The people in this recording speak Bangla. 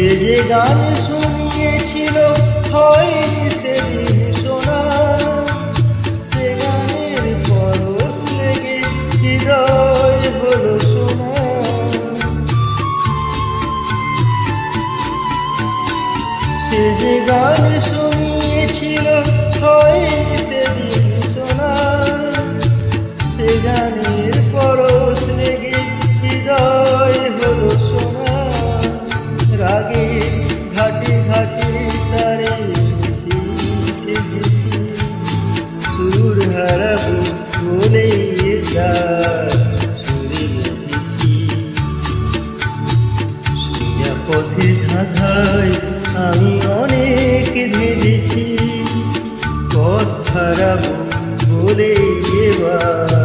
সে যে গান শুনিয়েছিল হয়নি সেদিন শোনা, সে গানের পরশ লেগে হৃদয় হলো শোনা। সে যে গান শুনিয়েছিল হয়নি সেদিন শোনা, সে গানের পরশ লেগে হৃদয় হলো শোনা। রাগে ঘাটে ঘাটে তারে সেজেছি, সুর হারাবো বলে সুরে লিখেছি। সোজা পথে ধাঁধায় আমি অনেক ভেবেছি, পথ হারাবো বলে এবার